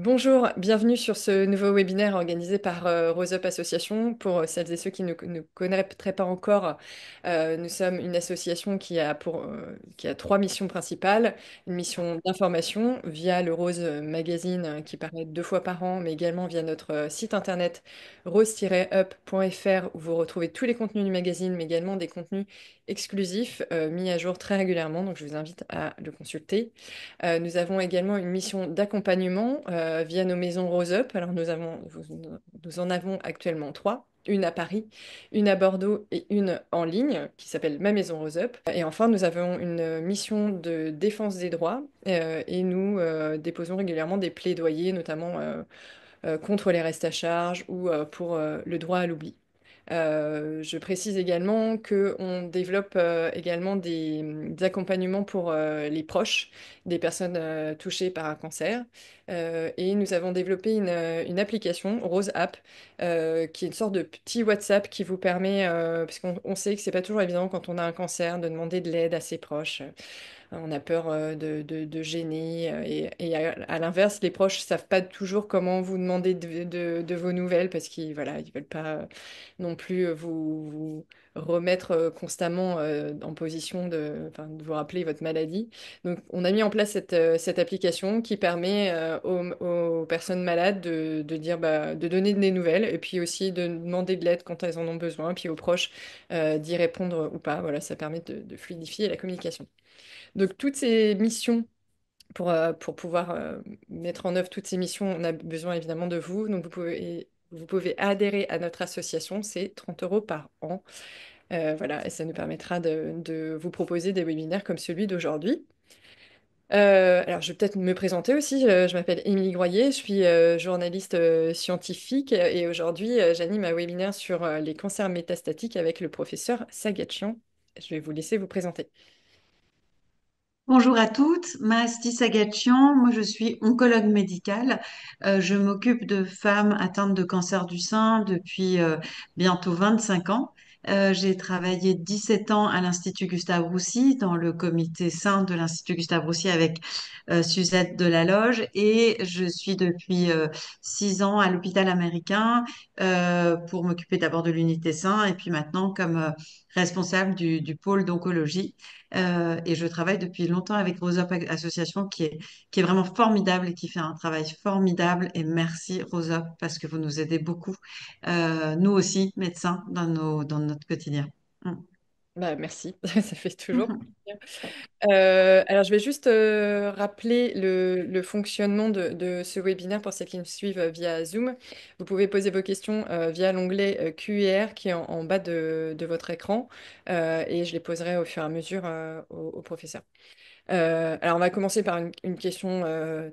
Bonjour, bienvenue sur ce nouveau webinaire organisé par Rose Up Association. Pour celles et ceux qui ne connaîtraient pas encore, nous sommes une association qui a trois missions principales. Une mission d'information via le Rose Magazine qui paraît deux fois par an, mais également via notre site internet rose-up.fr où vous retrouvez tous les contenus du magazine, mais également des contenus exclusifs mis à jour très régulièrement. Donc je vous invite à le consulter. Nous avons également une mission d'accompagnement via nos maisons Rose Up. Alors nous en avons actuellement trois. Une à Paris, une à Bordeaux et une en ligne qui s'appelle Ma Maison Rose Up. Et enfin, nous avons une mission de défense des droits et nous déposons régulièrement des plaidoyers, notamment contre les restes à charge ou pour le droit à l'oubli. Je précise également qu'on développe également des accompagnements pour les proches des personnes touchées par un cancer. Et nous avons développé une application, Rose App, qui est une sorte de petit WhatsApp qui vous permet, parce qu'on sait que c'est pas toujours évident quand on a un cancer, de demander de l'aide à ses proches. On a peur de gêner. Et à l'inverse, les proches savent pas toujours comment vous demander de vos nouvelles parce qu'ils voilà, ils veulent pas non plus vous remettre constamment en position enfin, de vous rappeler votre maladie. Donc, on a mis en place cette application qui permet aux personnes malades de dire, de donner des nouvelles et puis aussi de demander de l'aide quand elles en ont besoin, puis aux proches d'y répondre ou pas. Voilà, ça permet de fluidifier la communication. Donc, toutes ces missions, pour pouvoir mettre en œuvre toutes ces missions, on a besoin évidemment de vous. Donc, vous pouvez adhérer à notre association, c'est 30 euros par an. Voilà, et ça nous permettra de vous proposer des webinaires comme celui d'aujourd'hui. Alors, je vais peut-être me présenter aussi. Je m'appelle Émilie Groyer, je suis journaliste scientifique et aujourd'hui, j'anime un webinaire sur les cancers métastatiques avec le professeur Sagachian. Je vais vous laisser vous présenter. Bonjour à toutes, Mahasti Sagachian, moi je suis oncologue médicale. Je m'occupe de femmes atteintes de cancer du sein depuis bientôt 25 ans. J'ai travaillé 17 ans à l'Institut Gustave Roussy, dans le comité sein de l'Institut Gustave Roussy avec Suzette Delaloge et je suis depuis 6 ans à l'hôpital américain pour m'occuper d'abord de l'unité sein et puis maintenant comme responsable du pôle d'oncologie. Et je travaille depuis longtemps avec Rose Up Association qui est vraiment formidable et qui fait un travail formidable. Et merci Rose Up parce que vous nous aidez beaucoup, nous aussi, médecins, dans notre quotidien. Mm. Merci, ça fait toujours plaisir. Alors, je vais juste rappeler le fonctionnement de ce webinaire pour ceux qui nous suivent via Zoom. Vous pouvez poser vos questions via l'onglet Q&R qui est en bas de votre écran et je les poserai au fur et à mesure au professeur. Alors, on va commencer par une question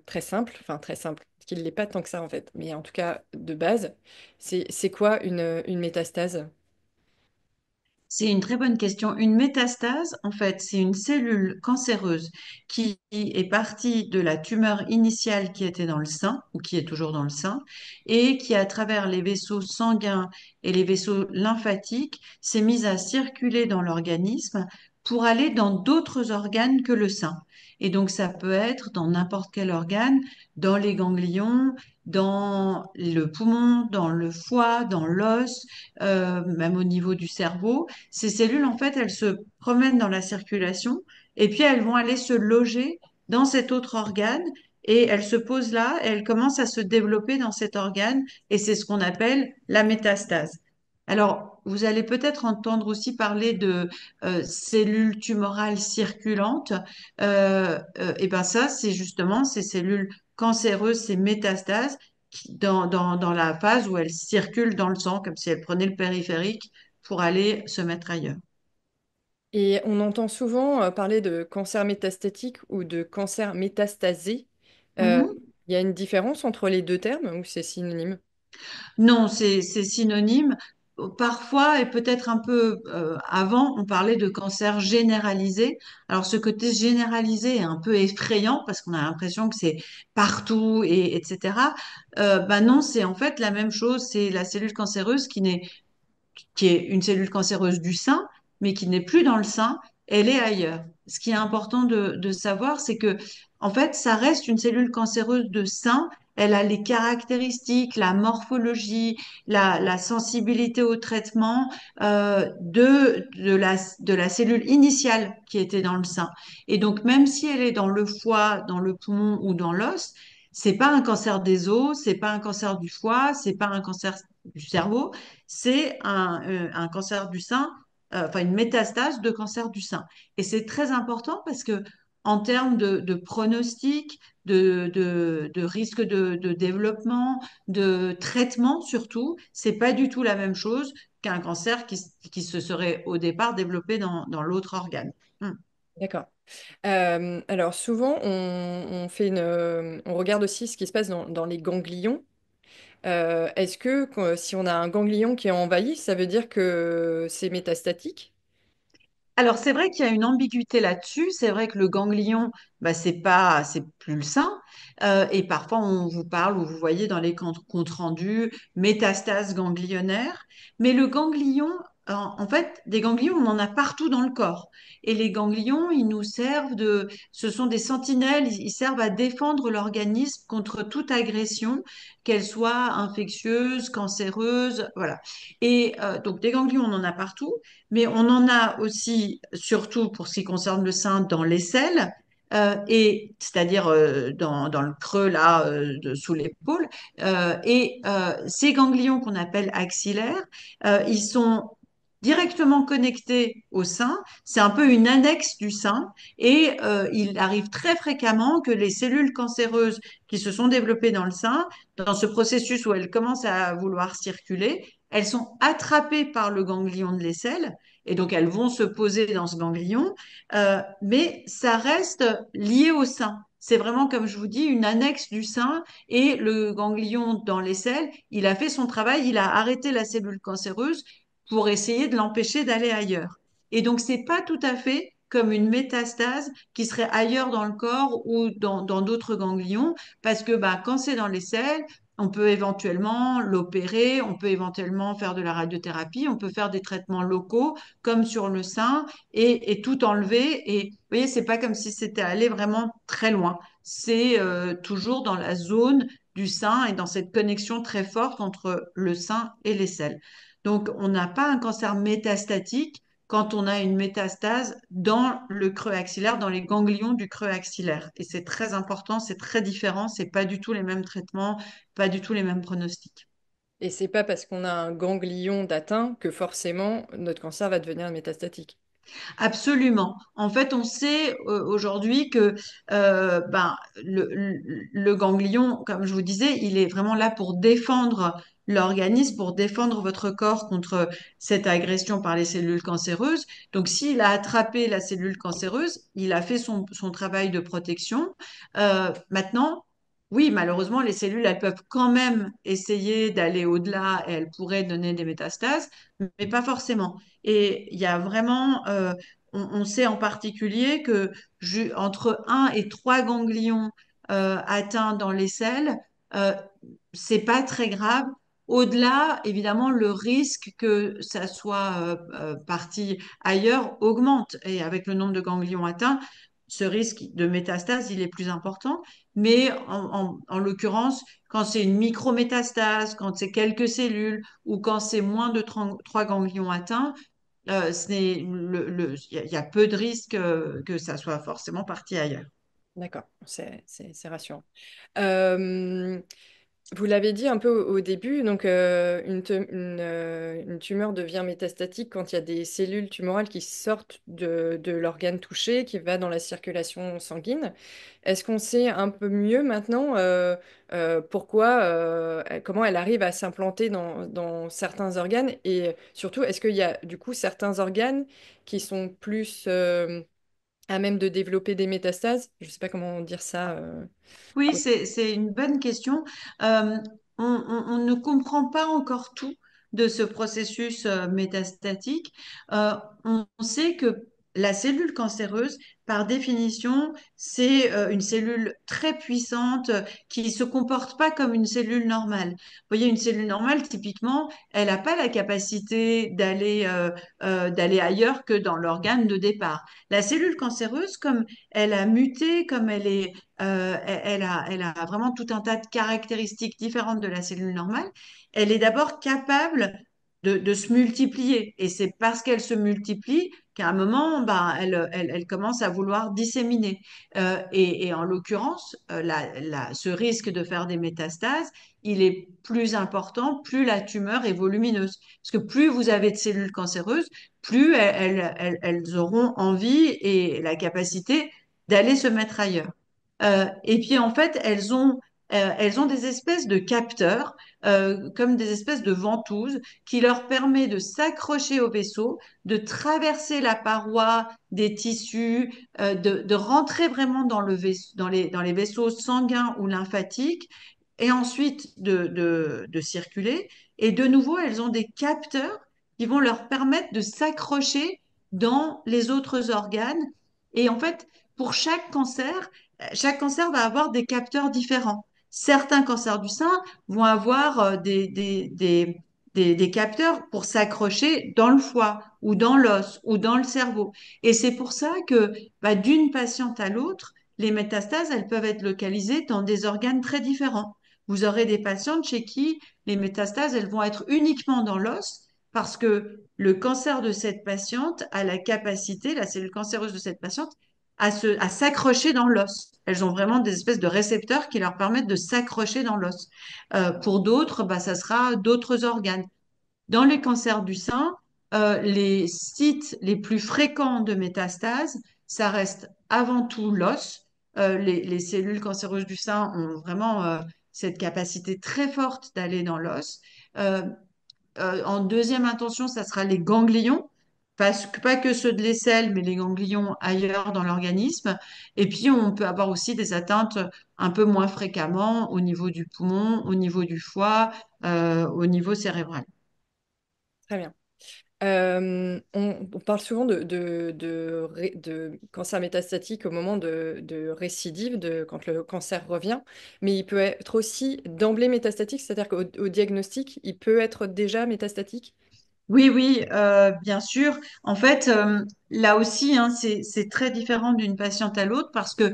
très simple, enfin très simple, qui ne l'est pas tant que ça en fait, mais en tout cas de base. C'est quoi une métastase? C'est une très bonne question. Une métastase, en fait, c'est une cellule cancéreuse qui est partie de la tumeur initiale qui était dans le sein, ou qui est toujours dans le sein, et qui, à travers les vaisseaux sanguins et les vaisseaux lymphatiques, s'est mise à circuler dans l'organisme pour aller dans d'autres organes que le sein. Et donc, ça peut être dans n'importe quel organe, dans les ganglions, dans le poumon, dans le foie, dans l'os, même au niveau du cerveau. Ces cellules, en fait, elles se promènent dans la circulation et puis elles vont aller se loger dans cet autre organe et elles se posent là et elles commencent à se développer dans cet organe et c'est ce qu'on appelle la métastase. Alors, vous allez peut-être entendre aussi parler de cellules tumorales circulantes. Et ben ça, c'est justement ces cellules cancéreuses, ces métastases, dans la phase où elles circulent dans le sang, comme si elles prenaient le périphérique pour aller se mettre ailleurs. Et on entend souvent parler de cancer métastatique ou de cancer métastasé. Euh, Mhm. Il y a une différence entre les deux termes ou c'est synonyme? Non, c'est synonyme. Parfois, et peut-être un peu avant, on parlait de cancer généralisé. Alors, ce côté généralisé est un peu effrayant parce qu'on a l'impression que c'est partout et etc. Ben non, c'est en fait la même chose. C'est la cellule cancéreuse qui est une cellule cancéreuse du sein, mais qui n'est plus dans le sein, elle est ailleurs. Ce qui est important de savoir, c'est que, en fait, ça reste une cellule cancéreuse de sein, elle a les caractéristiques, la morphologie, la sensibilité au traitement de la cellule initiale qui était dans le sein. Et donc, même si elle est dans le foie, dans le poumon ou dans l'os, c'est pas un cancer des os, c'est pas un cancer du foie, c'est pas un cancer du cerveau, c'est un cancer du sein, enfin une métastase de cancer du sein. Et c'est très important parce que en termes de pronostic, de risque de développement, de traitement surtout, c'est pas du tout la même chose qu'un cancer qui se serait au départ développé dans l'autre organe. Hmm. D'accord. Alors souvent, on regarde aussi ce qui se passe dans les ganglions. Est-ce que si on a un ganglion qui est envahi, ça veut dire que c'est métastatique? Alors, c'est vrai qu'il y a une ambiguïté là-dessus. C'est vrai que le ganglion, bah, c'est plus le sein. Et parfois, on vous parle ou vous voyez dans les comptes rendus métastase ganglionnaire. Mais le ganglion, en fait, des ganglions, on en a partout dans le corps. Et les ganglions, ils nous servent ce sont des sentinelles. Ils servent à défendre l'organisme contre toute agression, qu'elle soit infectieuse, cancéreuse, voilà. Et donc, des ganglions, on en a partout. Mais on en a aussi, surtout pour ce qui concerne le sein, dans l'aisselle, et c'est-à-dire dans le creux là, sous l'épaule. Ces ganglions qu'on appelle axillaires, ils sont directement connectés au sein. C'est un peu une annexe du sein, et il arrive très fréquemment que les cellules cancéreuses qui se sont développées dans le sein, dans ce processus où elles commencent à vouloir circuler, elles sont attrapées par le ganglion de l'aisselle et donc elles vont se poser dans ce ganglion, mais ça reste lié au sein. C'est vraiment, comme je vous dis, une annexe du sein et le ganglion dans l'aisselle, il a fait son travail, il a arrêté la cellule cancéreuse pour essayer de l'empêcher d'aller ailleurs. Et donc, c'est pas tout à fait comme une métastase qui serait ailleurs dans le corps ou dans d'autres ganglions, parce que bah, quand c'est dans l'aisselle, on peut éventuellement l'opérer, on peut éventuellement faire de la radiothérapie, on peut faire des traitements locaux comme sur le sein et tout enlever. Et vous voyez, c'est pas comme si c'était allé vraiment très loin. C'est toujours dans la zone du sein et dans cette connexion très forte entre le sein et les selles. Donc, on n'a pas un cancer métastatique quand on a une métastase dans le creux axillaire, dans les ganglions du creux axillaire. Et c'est très important, c'est très différent, c'est pas du tout les mêmes traitements, pas du tout les mêmes pronostics. Et c'est pas parce qu'on a un ganglion d'atteint que forcément notre cancer va devenir métastatique. Absolument. En fait, on sait aujourd'hui que ben, le ganglion, comme je vous disais, il est vraiment là pour défendre l'organisme, pour défendre votre corps contre cette agression par les cellules cancéreuses. Donc, s'il a attrapé la cellule cancéreuse, il a fait son travail de protection. Maintenant, oui, malheureusement, les cellules, elles peuvent quand même essayer d'aller au-delà et elles pourraient donner des métastases, mais pas forcément. Et il y a vraiment, on sait en particulier que entre un et 3 ganglions atteints dans les selles, euh, c'est pas très grave. Au-delà, évidemment, le risque que ça soit parti ailleurs augmente. Et avec le nombre de ganglions atteints, ce risque de métastase, il est plus important. Mais en l'occurrence, quand c'est une micrométastase, quand c'est quelques cellules ou quand c'est moins de 3 ganglions atteints, il y a peu de risques que ça soit forcément parti ailleurs. D'accord, c'est rassurant. Euh, Vous l'avez dit un peu au début, donc une tumeur devient métastatique quand il y a des cellules tumorales qui sortent de l'organe touché, qui va dans la circulation sanguine. Est-ce qu'on sait un peu mieux maintenant pourquoi, comment elle arrive à s'implanter dans certains organes et surtout, est-ce qu'il y a du coup certains organes qui sont plus à même de développer des métastases? Je ne sais pas comment dire ça. Oui, c'est une bonne question. Euh, on ne comprend pas encore tout de ce processus métastatique. On sait que la cellule cancéreuse, par définition, c'est une cellule très puissante qui se comporte pas comme une cellule normale. Vous voyez, une cellule normale, typiquement, elle n'a pas la capacité d'aller ailleurs que dans l'organe de départ. La cellule cancéreuse, comme elle a muté, comme elle a vraiment tout un tas de caractéristiques différentes de la cellule normale, elle est d'abord capable de se multiplier. Et c'est parce qu'elle se multiplie qu'à un moment, bah, elle commence à vouloir disséminer. Et en l'occurrence, ce risque de faire des métastases, il est plus important, plus la tumeur est volumineuse. Parce que plus vous avez de cellules cancéreuses, plus elles auront envie et la capacité d'aller se mettre ailleurs. Et puis en fait, elles ont des espèces de capteurs, comme des espèces de ventouses, qui leur permet de s'accrocher au vaisseau, de traverser la paroi des tissus, de rentrer vraiment dans dans les vaisseaux sanguins ou lymphatiques, et ensuite de circuler. Et de nouveau, elles ont des capteurs qui vont leur permettre de s'accrocher dans les autres organes. Et en fait, pour chaque cancer va avoir des capteurs différents. Certains cancers du sein vont avoir des capteurs pour s'accrocher dans le foie ou dans l'os ou dans le cerveau. Et c'est pour ça que bah, d'une patiente à l'autre, les métastases, elles peuvent être localisées dans des organes très différents. Vous aurez des patientes chez qui les métastases, elles vont être uniquement dans l'os parce que le cancer de cette patiente a la capacité, la cellule cancéreuse de cette patiente, à s'accrocher dans l'os. Elles ont vraiment des espèces de récepteurs qui leur permettent de s'accrocher dans l'os. Pour d'autres, bah, ça sera d'autres organes. Dans les cancers du sein, les sites les plus fréquents de métastases, ça reste avant tout l'os. Les cellules cancéreuses du sein ont vraiment cette capacité très forte d'aller dans l'os. Euh, En deuxième intention, ça sera les ganglions, pas que ceux de l'aisselle, mais les ganglions ailleurs dans l'organisme. Et puis, on peut avoir aussi des atteintes un peu moins fréquemment au niveau du poumon, au niveau du foie, au niveau cérébral. Très bien. On parle souvent de cancer métastatique au moment de récidive, quand le cancer revient, mais il peut être aussi d'emblée métastatique, c'est-à-dire qu'au diagnostic, il peut être déjà métastatique. Oui, oui, bien sûr. En fait, là aussi, hein, c'est très différent d'une patiente à l'autre parce que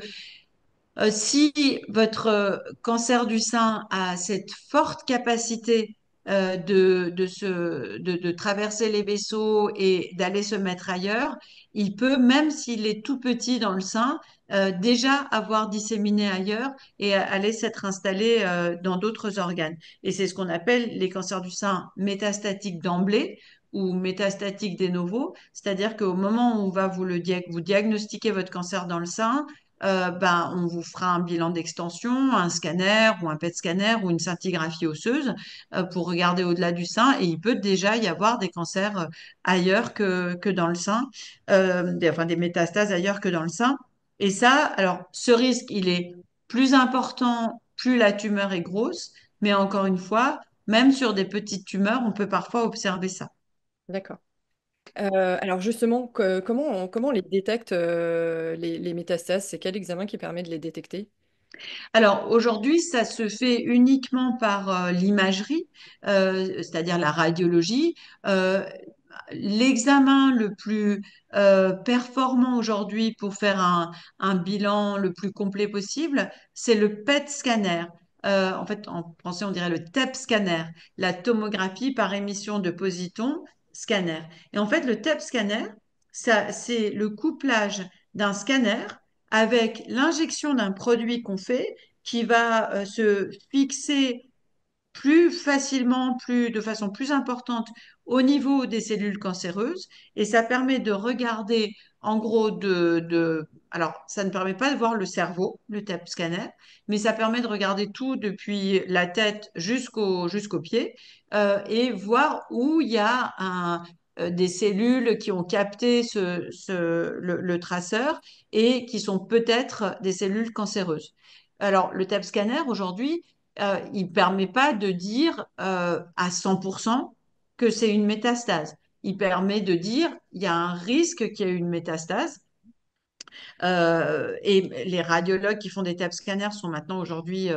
si votre cancer du sein a cette forte capacité de traverser les vaisseaux et d'aller se mettre ailleurs, il peut, même s'il est tout petit dans le sein, déjà avoir disséminé ailleurs et aller s'être installé dans d'autres organes. Et c'est ce qu'on appelle les cancers du sein métastatiques d'emblée ou métastatiques de novo, c'est-à-dire qu'au moment où on va vous diagnostiquer votre cancer dans le sein, ben, on vous fera un bilan d'extension, un scanner ou un PET scanner ou une scintigraphie osseuse pour regarder au-delà du sein. Et il peut déjà y avoir des cancers ailleurs que dans le sein, enfin des métastases ailleurs que dans le sein. Et ça, alors ce risque, il est plus important plus la tumeur est grosse, mais encore une fois, même sur des petites tumeurs, on peut parfois observer ça. D'accord. Alors justement, comment on les détecte, les métastases? C'est quel examen qui permet de les détecter? Alors aujourd'hui, ça se fait uniquement par l'imagerie, c'est-à-dire la radiologie. Euh, L'examen le plus performant aujourd'hui pour faire un bilan le plus complet possible, c'est le PET scanner. En fait, en français, on dirait le TEP scanner, la tomographie par émission de positons scanner. Et en fait, le TEP scanner, ça, c'est le couplage d'un scanner avec l'injection d'un produit qu'on fait qui va se fixer plus facilement, de façon plus importante au niveau des cellules cancéreuses et ça permet de regarder en gros alors ça ne permet pas de voir le cerveau, le TAP scanner, mais ça permet de regarder tout depuis la tête jusqu'au pied et voir où il y a des cellules qui ont capté le traceur et qui sont peut-être des cellules cancéreuses. Alors, le TAP scanner aujourd'hui, il ne permet pas de dire à 100% que c'est une métastase. il permet de dire il y a un risque qu'il y ait une métastase. Et les radiologues qui font des TAP scanners sont maintenant aujourd'hui,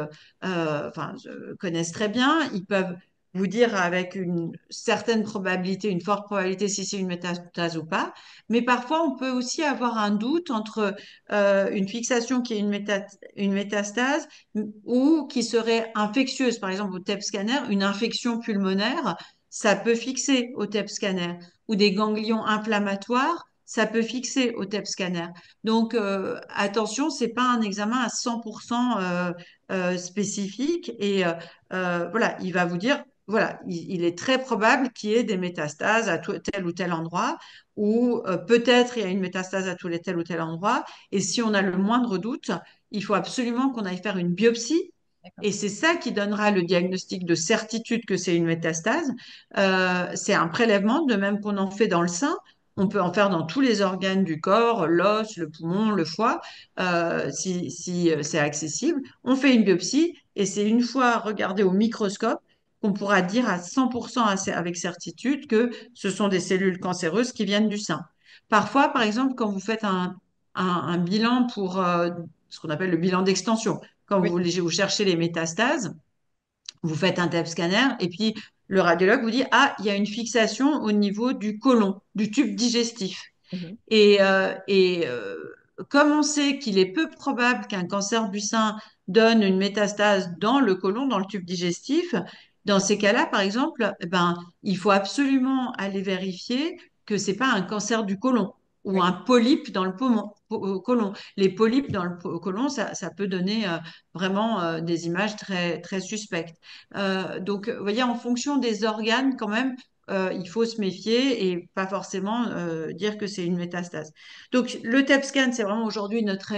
enfin, connaissent très bien. Ils peuvent vous dire avec une certaine probabilité, une forte probabilité si c'est une métastase ou pas. Mais parfois, on peut aussi avoir un doute entre une fixation qui est une métastase ou qui serait infectieuse. Par exemple, au TEP scanner, une infection pulmonaire, ça peut fixer au TEP scanner. Ou des ganglions inflammatoires, ça peut fixer au TEP scanner. Donc, attention, c'est pas un examen à 100% spécifique. Et voilà, il va vous dire, voilà, il est très probable qu'il y ait des métastases à tel ou tel endroit, ou peut-être il y a une métastase à tel ou tel endroit. Et si on a le moindre doute, il faut absolument qu'on aille faire une biopsie. D'accord. Et c'est ça qui donnera le diagnostic de certitude que c'est une métastase. C'est un prélèvement, de même qu'on en fait dans le sein. On peut en faire dans tous les organes du corps, l'os, le poumon, le foie, si c'est accessible. On fait une biopsie et c'est une fois regardé au microscope qu'on pourra dire à 100% avec certitude que ce sont des cellules cancéreuses qui viennent du sein. Parfois, par exemple, quand vous faites un bilan pour ce qu'on appelle le bilan d'extension, quand Oui. vous cherchez les métastases, vous faites un TEP scanner et puis le radiologue vous dit, ah, il y a une fixation au niveau du côlon, du tube digestif. Mhm. Et comme on sait qu'il est peu probable qu'un cancer du sein donne une métastase dans le côlon, dans le tube digestif, dans ces cas-là, par exemple, eh ben, il faut absolument aller vérifier que c'est pas un cancer du côlon ou Oui. un polype dans le côlon. Les polypes dans le côlon, ça peut donner vraiment des images très, très suspectes. Donc, vous voyez, en fonction des organes, quand même, il faut se méfier et pas forcément dire que c'est une métastase. Donc, le TEP scan, c'est vraiment aujourd'hui notre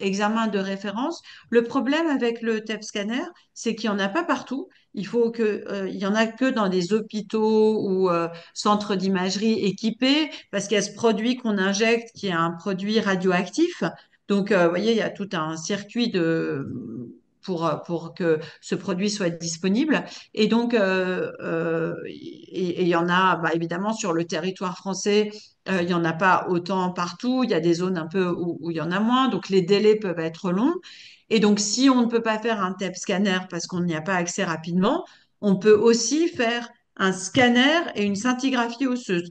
examen de référence. Le problème avec le TEP scanner, c'est qu'il n'y en a pas partout. Il y en a que dans des hôpitaux ou centres d'imagerie équipés, parce qu'il y a ce produit qu'on injecte qui est un produit radioactif. Donc, vous voyez, il y a tout un circuit pour que ce produit soit disponible. Et donc, il y en a, bah, évidemment, sur le territoire français, il n'y en a pas autant partout. Il y a des zones un peu où il y en a moins. Donc, les délais peuvent être longs. Et donc, si on ne peut pas faire un TEP scanner parce qu'on n'y a pas accès rapidement, on peut aussi faire un scanner et une scintigraphie osseuse.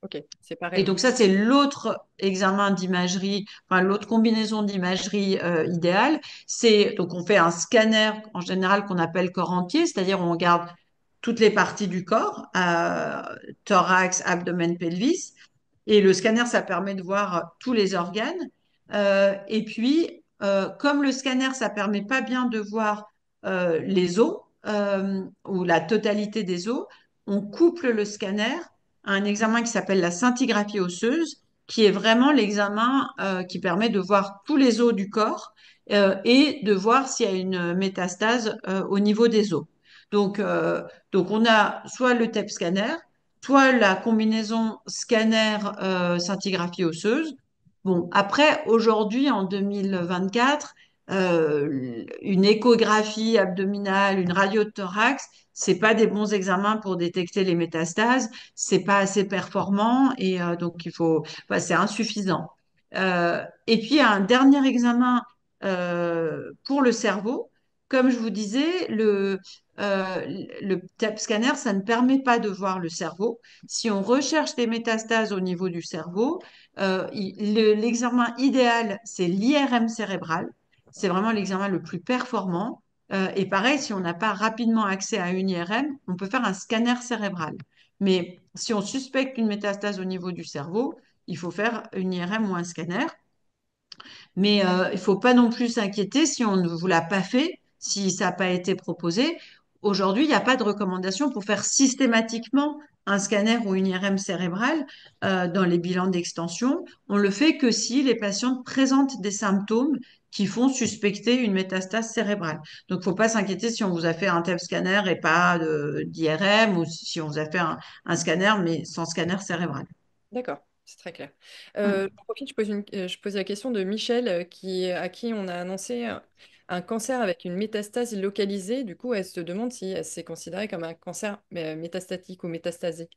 Ok, c'est Et pareil. donc ça, c'est l'autre examen d'imagerie, enfin l'autre combinaison d'imagerie idéale. C'est donc on fait un scanner en général qu'on appelle corps entier, c'est-à-dire on regarde toutes les parties du corps, thorax, abdomen, pelvis. Et le scanner, ça permet de voir tous les organes. Et puis, comme le scanner, ça permet pas bien de voir les os ou la totalité des os, on couple le scanner à un examen qui s'appelle la scintigraphie osseuse, qui est vraiment l'examen qui permet de voir tous les os du corps et de voir s'il y a une métastase au niveau des os. Donc, euh, donc, on a soit le TEP scanner, soit la combinaison scanner scintigraphie osseuse. Bon, après, aujourd'hui, en 2024, une échographie abdominale, une radio de thorax, c'est pas des bons examens pour détecter les métastases, c'est pas assez performant et donc enfin, c'est insuffisant. Et puis un dernier examen pour le cerveau. Comme je vous disais, le TEP scanner, ça ne permet pas de voir le cerveau. Si on recherche des métastases au niveau du cerveau, l'examen idéal, c'est l'IRM cérébral. C'est vraiment l'examen le plus performant. Et pareil, si on n'a pas rapidement accès à une IRM, on peut faire un scanner cérébral. Mais si on suspecte une métastase au niveau du cerveau, il faut faire une IRM ou un scanner. Mais il faut pas non plus s'inquiéter si on ne vous l'a pas fait, si ça n'a pas été proposé. Aujourd'hui, il n'y a pas de recommandation pour faire systématiquement un scanner ou une IRM cérébrale dans les bilans d'extension. On le fait que si les patientes présentent des symptômes qui font suspecter une métastase cérébrale. Donc, il ne faut pas s'inquiéter si on vous a fait un TEP scanner et pas d'IRM ou si on vous a fait un scanner mais sans scanner cérébral. D'accord, c'est très clair. Hmm. J'en profite, je pose la question de Michel, à qui on a annoncé un cancer avec une métastase localisée. Du coup, elle se demande si c'est considéré comme un cancer métastatique ou métastasé.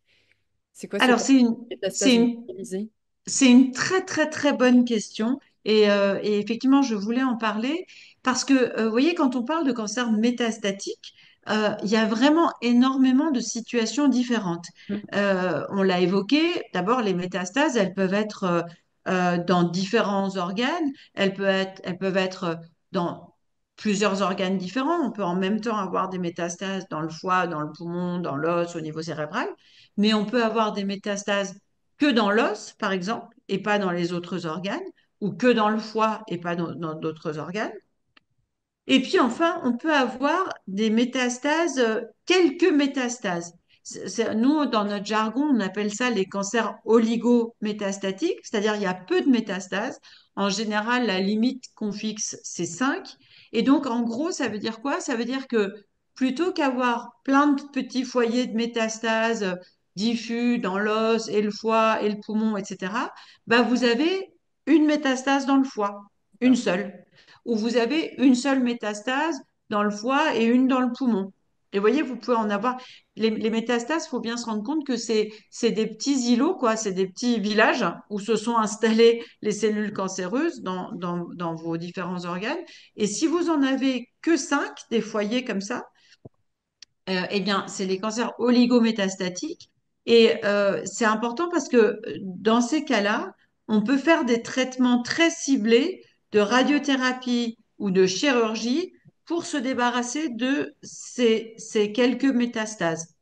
C'est quoi ces Alors, c'est métastases une localisées? C'est une très très très bonne question et effectivement je voulais en parler parce que vous voyez quand on parle de cancer métastatique, il y a vraiment énormément de situations différentes. Mhm. On l'a évoqué, d'abord les métastases elles peuvent être dans différents organes, elles peuvent être dans plusieurs organes différents. On peut en même temps avoir des métastases dans le foie, dans le poumon, dans l'os, au niveau cérébral, mais on peut avoir des métastases que dans l'os, par exemple, et pas dans les autres organes, ou que dans le foie et pas dans d'autres organes. Et puis enfin, on peut avoir des métastases, quelques métastases. Nous, dans notre jargon, on appelle ça les cancers oligométastatiques, c'est-à-dire il y a peu de métastases. En général, la limite qu'on fixe, c'est 5. Et donc, en gros, ça veut dire quoi? Ça veut dire que plutôt qu'avoir plein de petits foyers de métastases diffus dans l'os et le foie et le poumon, etc., bah, vous avez une métastase dans le foie, une D'accord. seule où vous avez une seule métastase dans le foie et une dans le poumon. Et vous voyez, vous pouvez en avoir. Les métastases, il faut bien se rendre compte que c'est des petits îlots, quoi, c'est des petits villages où se sont installées les cellules cancéreuses dans vos différents organes. Et si vous en avez que 5, des foyers comme ça, eh bien, c'est les cancers oligométastatiques. Et c'est important parce que dans ces cas-là, on peut faire des traitements très ciblés de radiothérapie ou de chirurgie pour se débarrasser de ces quelques métastases.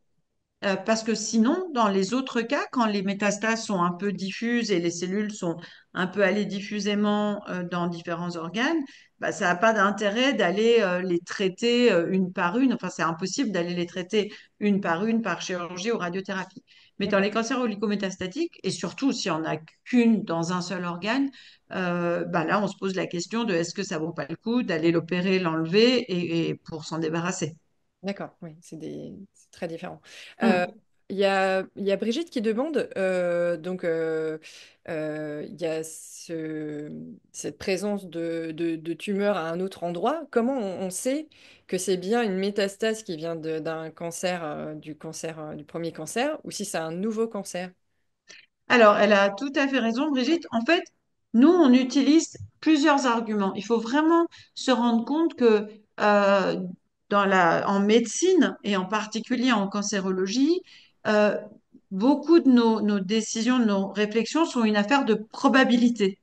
Parce que sinon, dans les autres cas, quand les métastases sont un peu diffuses et les cellules sont un peu allées diffusément dans différents organes, bah, ça n'a pas d'intérêt d'aller les traiter une par une. Enfin, c'est impossible d'aller les traiter une par chirurgie ou radiothérapie. Mais dans D'accord. les cancers oligométastatiques, et surtout s'il n'y en a qu'une dans un seul organe, bah là, on se pose la question de est-ce que ça vaut pas le coup d'aller l'opérer, l'enlever et pour s'en débarrasser. D'accord, oui, c'est très différent. Euh, Mm. il y a Brigitte qui demande, il y a cette présence de tumeurs à un autre endroit. Comment on sait que c'est bien une métastase qui vient d'un cancer, du premier cancer, ou si c'est un nouveau cancer? Alors, elle a tout à fait raison, Brigitte. En fait, nous, on utilise plusieurs arguments. Il faut vraiment se rendre compte que euh, en médecine et en particulier en cancérologie, euh, beaucoup de nos décisions, de nos réflexions sont une affaire de probabilité.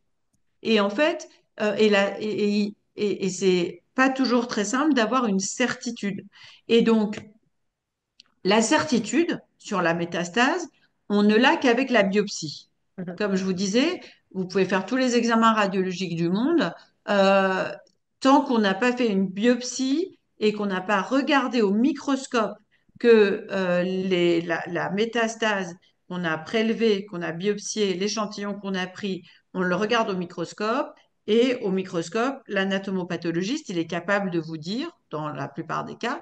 Et en fait, et c'est pas toujours très simple d'avoir une certitude. Et donc, la certitude sur la métastase, on ne l'a qu'avec la biopsie. Mhm. Comme je vous disais, vous pouvez faire tous les examens radiologiques du monde. euh, Tant qu'on n'a pas fait une biopsie et qu'on n'a pas regardé au microscope que la métastase qu'on a prélevée, qu'on a biopsié, l'échantillon qu'on a pris, on le regarde au microscope et au microscope, l'anatomopathologiste, il est capable de vous dire, dans la plupart des cas,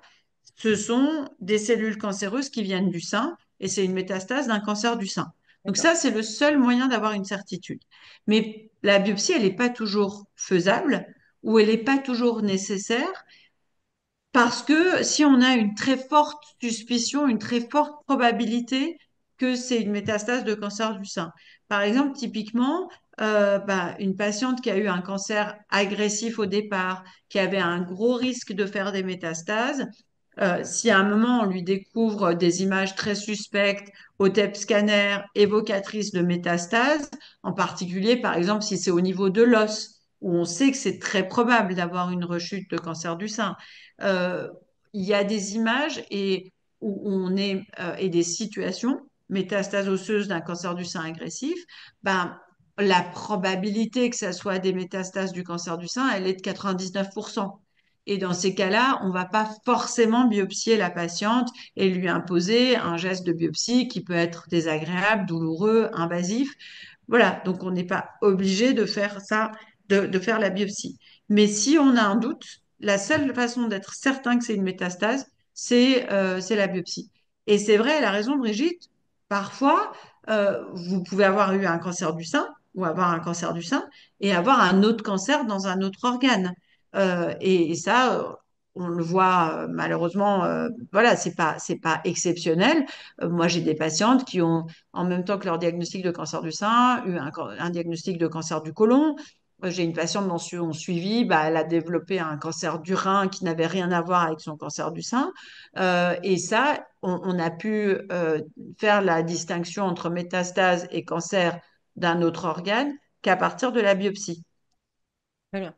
ce sont des cellules cancéreuses qui viennent du sein et c'est une métastase d'un cancer du sein. Donc D'accord. ça, c'est le seul moyen d'avoir une certitude. Mais la biopsie, elle n'est pas toujours faisable ou elle n'est pas toujours nécessaire parce que si on a une très forte suspicion, une très forte probabilité que c'est une métastase de cancer du sein. Par exemple, typiquement, une patiente qui a eu un cancer agressif au départ, qui avait un gros risque de faire des métastases, si à un moment on lui découvre des images très suspectes au TEP scanner évocatrices de métastases, en particulier par exemple si c'est au niveau de l'os, où on sait que c'est très probable d'avoir une rechute de cancer du sein, euh, il y a des images et des situations, métastases osseuses d'un cancer du sein agressif, ben, la probabilité que ça soit des métastases du cancer du sein, elle est de 99%. Et dans ces cas-là, on ne va pas forcément biopsier la patiente et lui imposer un geste de biopsie qui peut être désagréable, douloureux, invasif. Voilà, donc on n'est pas obligé de faire ça, de faire la biopsie. Mais si on a un doute, la seule façon d'être certain que c'est une métastase, c'est la biopsie. Et c'est vrai, elle a raison, Brigitte, parfois, vous pouvez avoir eu un cancer du sein ou avoir un cancer du sein et avoir un autre cancer dans un autre organe. Et ça, on le voit malheureusement, voilà, c'est pas exceptionnel. Moi, j'ai des patientes qui ont, en même temps que leur diagnostic de cancer du sein, eu un diagnostic de cancer du côlon. J'ai une patiente dans son suivi, bah, elle a développé un cancer du rein qui n'avait rien à voir avec son cancer du sein. Et ça, on a pu faire la distinction entre métastase et cancer d'un autre organe qu'à partir de la biopsie. Très bien.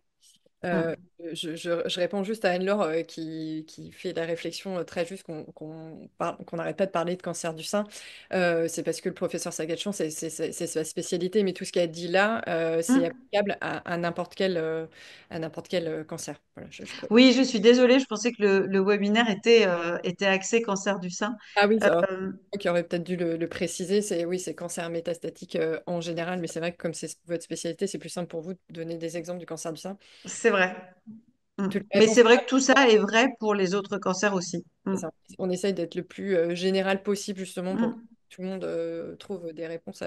Euh, Mm. je réponds juste à Anne-Laure qui fait la réflexion très juste qu'on n'arrête pas de parler de cancer du sein. C'est parce que le professeur Sagachon, c'est sa spécialité, mais tout ce qu'elle dit là, c'est Mm. applicable à n'importe quel cancer. Voilà, Oui, je suis désolée, je pensais que le webinaire était axé cancer du sein. Ah oui, ça, Euh, qui aurait peut-être dû le préciser, oui, c'est cancer métastatique en général, mais c'est vrai que comme c'est votre spécialité, c'est plus simple pour vous de donner des exemples du cancer du sein. c'est vrai. Mm. Toutes les Mais réponses. c'est vrai que tout ça est vrai pour les autres cancers aussi. C'est Mm. ça. On essaye d'être le plus général possible justement pour que Mm. tout le monde trouve des réponses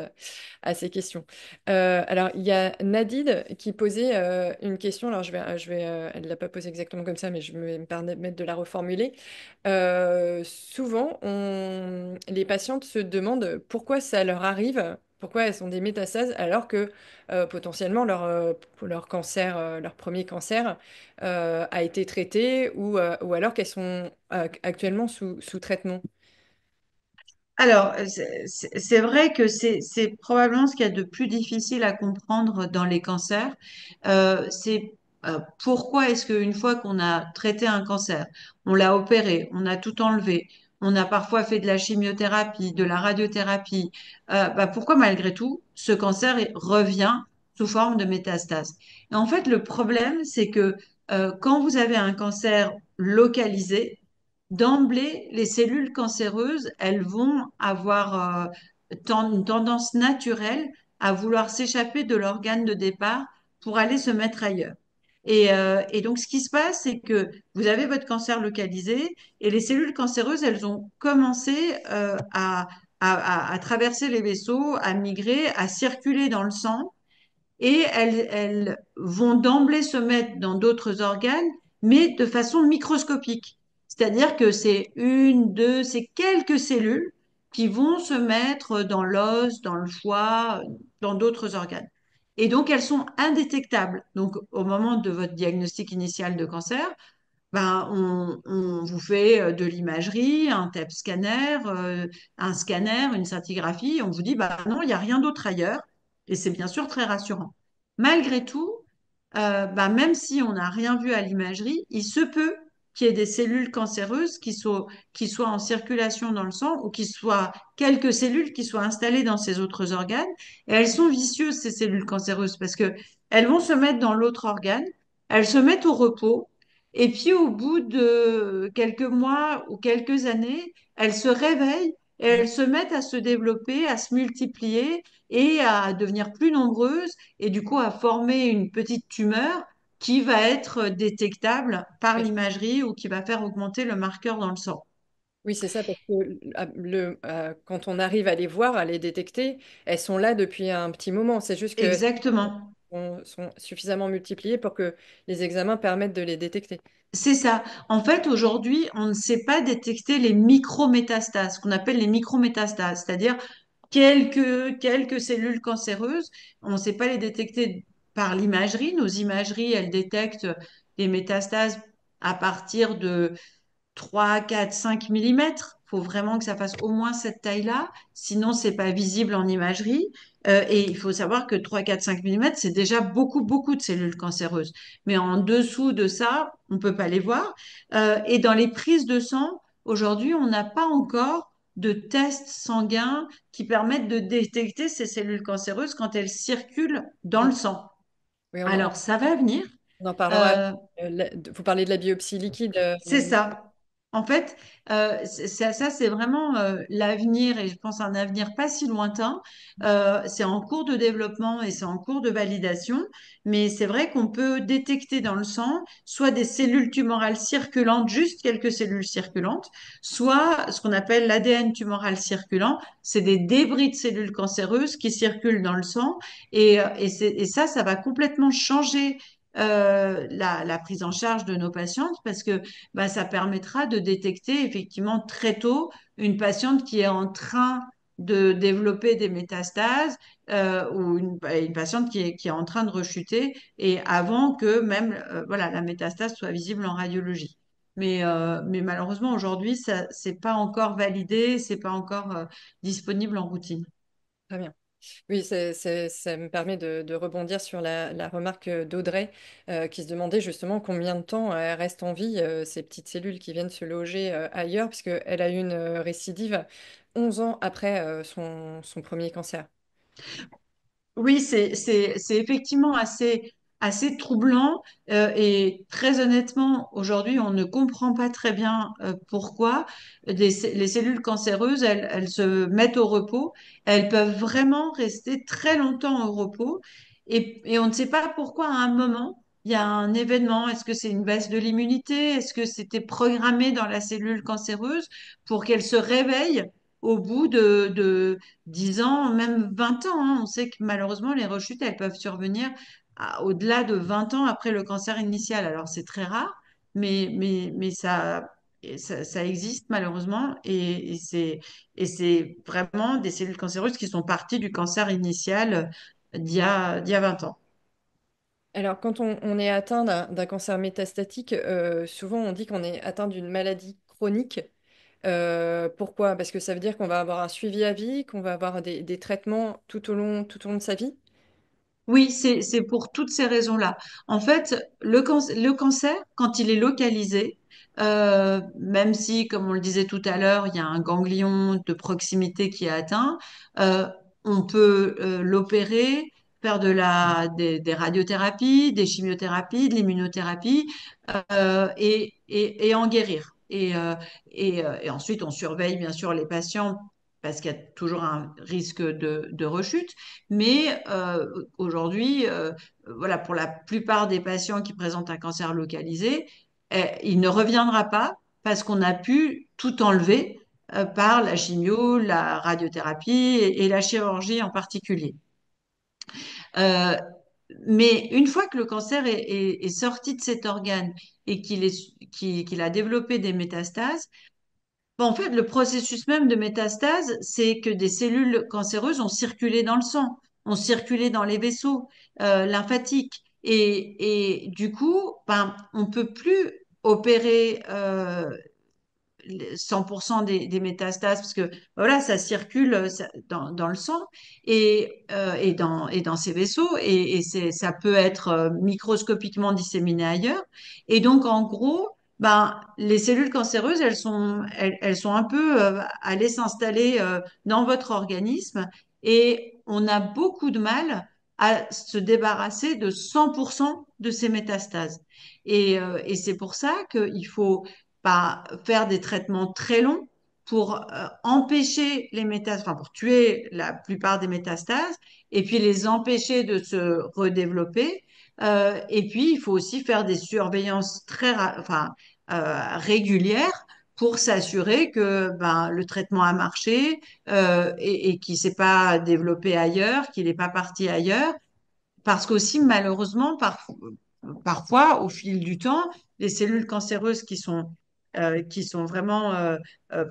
à ces questions. Alors, il y a Nadine qui posait une question. Alors, elle ne l'a pas posée exactement comme ça, mais je vais me permettre de la reformuler. Souvent, les patientes se demandent pourquoi ça leur arrive, pourquoi elles ont des métastases, alors que potentiellement leur cancer, leur premier cancer, a été traité ou alors qu'elles sont actuellement sous traitement. Alors, c'est vrai que c'est probablement ce qu'il y a de plus difficile à comprendre dans les cancers. C'est pourquoi est-ce qu'une fois qu'on a traité un cancer, on l'a opéré, on a tout enlevé, on a parfois fait de la chimiothérapie, de la radiothérapie, bah, pourquoi malgré tout, ce cancer revient sous forme de métastase? Et en fait, le problème, c'est que quand vous avez un cancer localisé, d'emblée, les cellules cancéreuses, elles vont avoir une tendance naturelle à vouloir s'échapper de l'organe de départ pour aller se mettre ailleurs. Et donc, ce qui se passe, c'est que vous avez votre cancer localisé et les cellules cancéreuses, elles ont commencé à traverser les vaisseaux, à migrer, à circuler dans le sang et elles vont d'emblée se mettre dans d'autres organes, mais de façon microscopique. C'est-à-dire que c'est une, deux, c'est quelques cellules qui vont se mettre dans l'os, dans le foie, dans d'autres organes. Et donc, elles sont indétectables. Donc, au moment de votre diagnostic initial de cancer, ben, on vous fait de l'imagerie, un TEP scanner, un scanner, une scintigraphie. On vous dit, bah non, il n'y a rien d'autre ailleurs. Et c'est bien sûr très rassurant. Malgré tout, bah, même si on n'a rien vu à l'imagerie, il se peut qu'il y ait des cellules cancéreuses qui soient en circulation dans le sang ou qui soient quelques cellules qui soient installées dans ces autres organes. Et elles sont vicieuses, ces cellules cancéreuses, parce que elles vont se mettre dans l'autre organe, elles se mettent au repos. Et puis, au bout de quelques mois ou quelques années, elles se réveillent et elles se mettent à se développer, à se multiplier et à devenir plus nombreuses et du coup à former une petite tumeur qui va être détectable par Oui, l'imagerie ou qui va faire augmenter le marqueur dans le sang. oui, c'est ça, parce que quand on arrive à les voir, à les détecter, elles sont là depuis un petit moment. C'est juste qu'elles Exactement. sont suffisamment multipliées pour que les examens permettent de les détecter. C'est ça. En fait, aujourd'hui, on ne sait pas détecter les micrométastases, ce qu'on appelle les micrométastases, c'est-à-dire quelques cellules cancéreuses. On ne sait pas les détecter par l'imagerie. Nos imageries, elles détectent les métastases à partir de 3, 4, 5 millimètres. Il faut vraiment que ça fasse au moins cette taille-là, sinon c'est pas visible en imagerie. Et il faut savoir que 3, 4, 5 millimètres, c'est déjà beaucoup, beaucoup de cellules cancéreuses. Mais en dessous de ça, on peut pas les voir. Et dans les prises de sang, aujourd'hui, on n'a pas encore de tests sanguins qui permettent de détecter ces cellules cancéreuses quand elles circulent dans Mm. le sang. Oui, Alors, ça va venir. on en parlera. Euh, Vous parlez de la biopsie liquide. C'est ça. En fait, ça, c'est vraiment l'avenir et je pense un avenir pas si lointain. C'est en cours de développement et c'est en cours de validation, mais c'est vrai qu'on peut détecter dans le sang soit des cellules tumorales circulantes, juste quelques cellules circulantes, soit ce qu'on appelle l'ADN tumoral circulant. C'est des débris de cellules cancéreuses qui circulent dans le sang et ça va complètement changer la prise en charge de nos patientes parce que bah, ça permettra de détecter effectivement très tôt une patiente qui est en train de développer des métastases ou une patiente qui est en train de rechuter et avant que même voilà, la métastase soit visible en radiologie. Mais malheureusement, aujourd'hui, ça, c'est pas encore validé, c'est pas encore disponible en routine. Très bien. Oui, ça me permet de rebondir sur la remarque d'Audrey qui se demandait justement combien de temps elles restent en vie, ces petites cellules qui viennent se loger ailleurs, puisqu'elle a eu une récidive 11 ans après son premier cancer. Oui, c'est effectivement assez troublant et très honnêtement, aujourd'hui, on ne comprend pas très bien pourquoi les cellules cancéreuses, elles se mettent au repos. Elles peuvent vraiment rester très longtemps au repos et on ne sait pas pourquoi à un moment, il y a un événement. Est-ce que c'est une baisse de l'immunité? Est-ce que c'était programmé dans la cellule cancéreuse pour qu'elle se réveille au bout de 10 ans, même 20 ans, hein. On sait que malheureusement, les rechutes, elles peuvent survenir au-delà de 20 ans après le cancer initial. Alors, c'est très rare, mais ça existe malheureusement et c'est vraiment des cellules cancéreuses qui sont parties du cancer initial d'il y a 20 ans. Alors, quand on est atteint d'un cancer métastatique, souvent on dit qu'on est atteint d'une maladie chronique. Pourquoi? Parce que ça veut dire qu'on va avoir un suivi à vie, qu'on va avoir des traitements tout au long de sa vie. Oui, c'est pour toutes ces raisons-là. En fait, le cancer, quand il est localisé, même si, comme on le disait tout à l'heure, il y a un ganglion de proximité qui est atteint, euh, on peut l'opérer, faire des radiothérapies, des chimiothérapies, de l'immunothérapie et en guérir. Et ensuite, on surveille bien sûr les patients parce qu'il y a toujours un risque de rechute. Mais aujourd'hui, voilà, pour la plupart des patients qui présentent un cancer localisé, il ne reviendra pas parce qu'on a pu tout enlever par la chimio, la radiothérapie et la chirurgie en particulier. Euh, mais une fois que le cancer est sorti de cet organe et qu'il a développé des métastases, bon, en fait, le processus même de métastase, c'est que des cellules cancéreuses ont circulé dans le sang, ont circulé dans les vaisseaux lymphatiques. Et du coup, ben, on peut plus opérer 100% des métastases parce que voilà, ça circule dans le sang et dans ces vaisseaux ça peut être microscopiquement disséminé ailleurs. Et donc, en gros, ben, les cellules cancéreuses, elles sont un peu allées s'installer dans votre organisme et on a beaucoup de mal à se débarrasser de 100% de ces métastases. Et c'est pour ça qu'il faut faire des traitements très longs pour empêcher les métastases, enfin pour tuer la plupart des métastases, et puis les empêcher de se redévelopper. Et puis, il faut aussi faire des surveillances régulières pour s'assurer que ben, le traitement a marché et qu'il ne s'est pas développé ailleurs, qu'il n'est pas parti ailleurs. Parce qu'aussi, malheureusement, parfois, au fil du temps, les cellules cancéreuses qui sont vraiment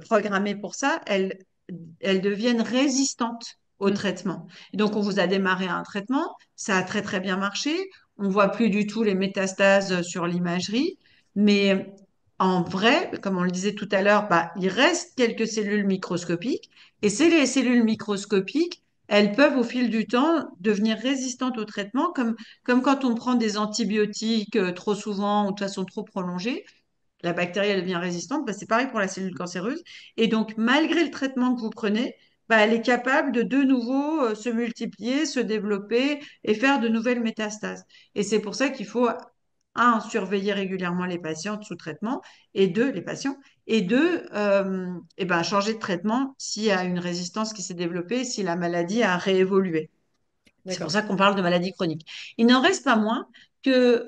programmées pour ça, elles deviennent résistantes au Mm. traitement. Et donc, on vous a démarré un traitement, ça a très, très bien marché. On voit plus du tout les métastases sur l'imagerie, mais en vrai, comme on le disait tout à l'heure, bah, il reste quelques cellules microscopiques, et c'est les cellules microscopiques elles peuvent au fil du temps devenir résistantes au traitement, comme quand on prend des antibiotiques trop souvent ou de façon trop prolongée. La bactérie, elle devient résistante. Bah, c'est pareil pour la cellule cancéreuse. Et donc, malgré le traitement que vous prenez, bah, elle est capable de nouveau se multiplier, se développer et faire de nouvelles métastases. Et c'est pour ça qu'il faut, un, surveiller régulièrement les patients sous traitement, et deux, les patients, et deux, eh ben, changer de traitement s'il y a une résistance qui s'est développée, si la maladie a réévolué. C'est pour D'accord. ça qu'on parle de maladie chronique. Il n'en reste pas moins que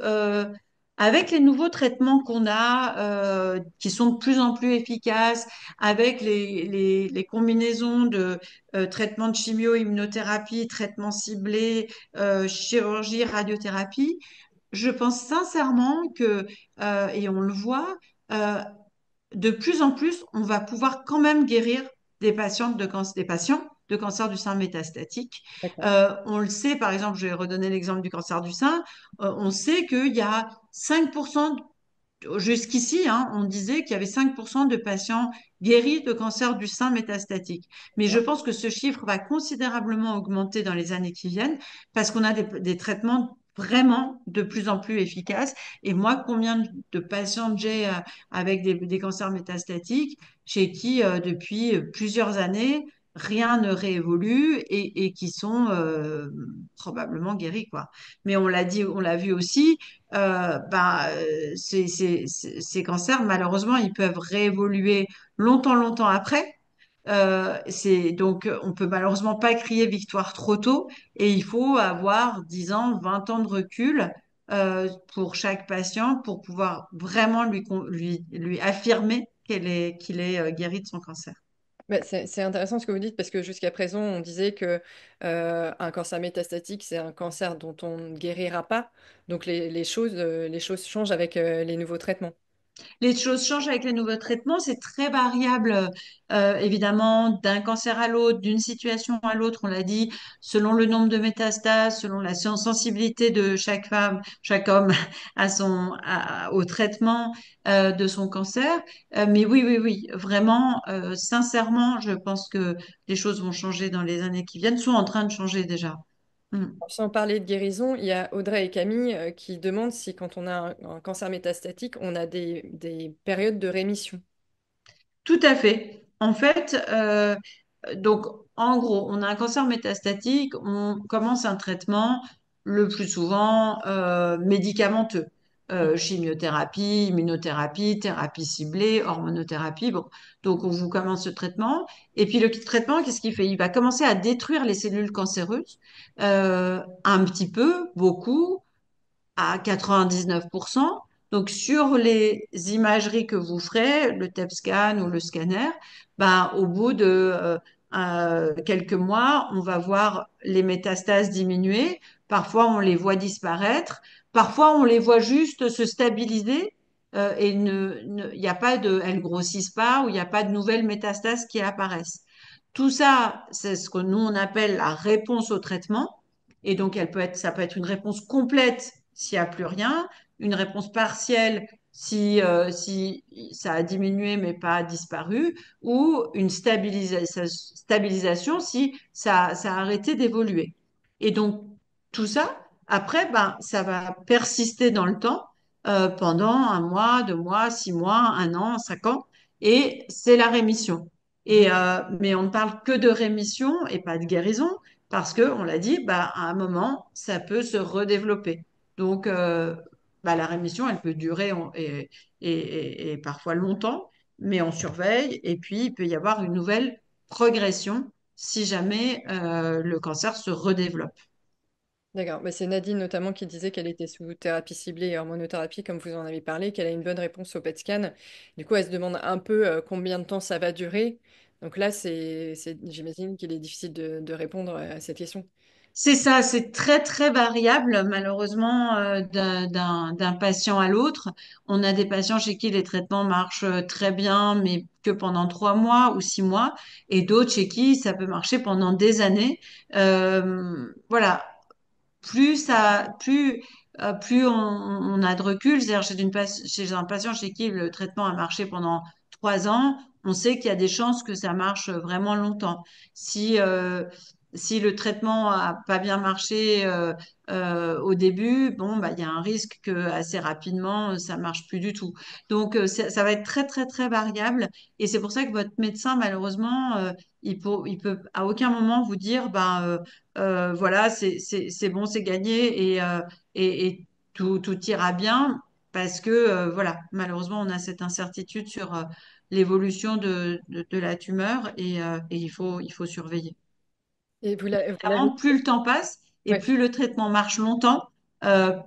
avec les nouveaux traitements qu'on a, qui sont de plus en plus efficaces, avec les combinaisons de traitements de chimio, immunothérapie, traitements ciblés, chirurgie, radiothérapie, je pense sincèrement que, et on le voit, euh, de plus en plus, on va pouvoir quand même guérir des patients de cancer du sein métastatique. D'accord. On le sait, par exemple, je vais redonner l'exemple du cancer du sein. On sait qu'il y a 5%. Jusqu'ici, hein, on disait qu'il y avait 5% de patients guéris de cancer du sein métastatique. Mais je pense que ce chiffre va considérablement augmenter dans les années qui viennent parce qu'on a des traitements vraiment de plus en plus efficaces. Et moi, combien de patients j'ai avec des cancers métastatiques chez qui, depuis plusieurs années, rien ne réévolue et qui sont probablement guéris, quoi. Mais on l'a dit, on l'a vu aussi, ces cancers, malheureusement, ils peuvent réévoluer longtemps, longtemps après. Donc, on peut malheureusement pas crier victoire trop tôt et il faut avoir 10 ans, 20 ans de recul pour chaque patient pour pouvoir vraiment lui affirmer qu'il est guéri de son cancer. Bah, c'est intéressant ce que vous dites parce que jusqu'à présent, on disait que un cancer métastatique, c'est un cancer dont on ne guérira pas. Donc les choses changent avec les nouveaux traitements. Les choses changent avec les nouveaux traitements, c'est très variable, évidemment, d'un cancer à l'autre, d'une situation à l'autre, on l'a dit, selon le nombre de métastases, selon la sensibilité de chaque femme, chaque homme au traitement de son cancer. Mais oui, oui, oui, vraiment, sincèrement, je pense que les choses vont changer dans les années qui viennent, sont en train de changer déjà. Mm. Sans parler de guérison, il y a Audrey et Camille qui demandent si quand on a un cancer métastatique, on a des périodes de rémission. Tout à fait. En fait, donc, en gros, on a un cancer métastatique, on commence un traitement le plus souvent médicamenteux. Chimiothérapie, immunothérapie, thérapie ciblée, hormonothérapie. Bon, donc on vous commence ce traitement. Et puis le traitement, qu'est-ce qu'il fait? Il va commencer à détruire les cellules cancéreuses, un petit peu, beaucoup, à 99%. Donc, sur les imageries que vous ferez, le TEP scan ou le scanner, ben, au bout de quelques mois, on va voir les métastases diminuer. Parfois, on les voit disparaître. Parfois, on les voit juste se stabiliser et il n'y a pas elles grossissent pas ou il n'y a pas de nouvelles métastases qui apparaissent. Tout ça, c'est ce que nous, on appelle la réponse au traitement. Et donc, ça peut être une réponse complète s'il n'y a plus rien, une réponse partielle si ça a diminué mais pas disparu, ou une stabilisation si ça a arrêté d'évoluer. Et donc, tout ça, après, ben, ça va persister dans le temps pendant un mois, 2 mois, 6 mois, un an, 5 ans, et c'est la rémission. Mais on ne parle que de rémission et pas de guérison, parce que, on l'a dit, bah, à un moment, ça peut se redévelopper. Donc, bah, la rémission, elle peut durer et parfois longtemps, mais on surveille et puis il peut y avoir une nouvelle progression si jamais le cancer se redéveloppe. D'accord. Bah, c'est Nadine notamment qui disait qu'elle était sous thérapie ciblée et hormonothérapie, comme vous en avez parlé, qu'elle a une bonne réponse au PET scan. Du coup, elle se demande un peu combien de temps ça va durer. Donc là, j'imagine qu'il est difficile de répondre à cette question. C'est ça, c'est très très variable malheureusement d'un patient à l'autre. On a des patients chez qui les traitements marchent très bien, mais que pendant 3 mois ou 6 mois, et d'autres chez qui ça peut marcher pendant des années. Voilà, plus on a de recul, c'est-à-dire chez un patient chez qui le traitement a marché pendant 3 ans, on sait qu'il y a des chances que ça marche vraiment longtemps. Si le traitement a pas bien marché au début, bon, bah, il y a un risque que assez rapidement, ça marche plus du tout. Donc, ça va être très, très, très variable. Et c'est pour ça que votre médecin, malheureusement, il peut à aucun moment vous dire, voilà, c'est bon, c'est gagné et tout ira bien parce que, voilà, malheureusement, on a cette incertitude sur l'évolution de la tumeur et il faut surveiller. Et vous l'avez... Clairement, plus le temps passe et Ouais. plus le traitement marche longtemps,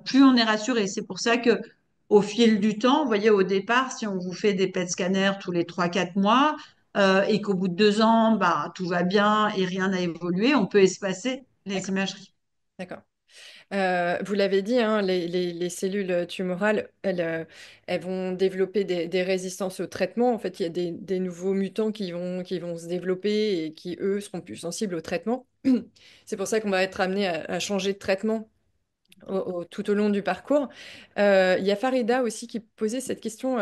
plus on est rassuré. C'est pour ça que au fil du temps, vous voyez, au départ, si on vous fait des PET scanners tous les 3 4 mois et qu'au bout de 2 ans, bah, tout va bien et rien n'a évolué, on peut espacer les D'accord. imageries. D'accord. Vous l'avez dit, hein, les cellules tumorales, elles vont développer des résistances au traitement. En fait, il y a des nouveaux mutants qui vont se développer et qui, eux, seront plus sensibles au traitement. C'est pour ça qu'on va être amené à changer de traitement tout au long du parcours. Il y a Farida aussi qui posait cette question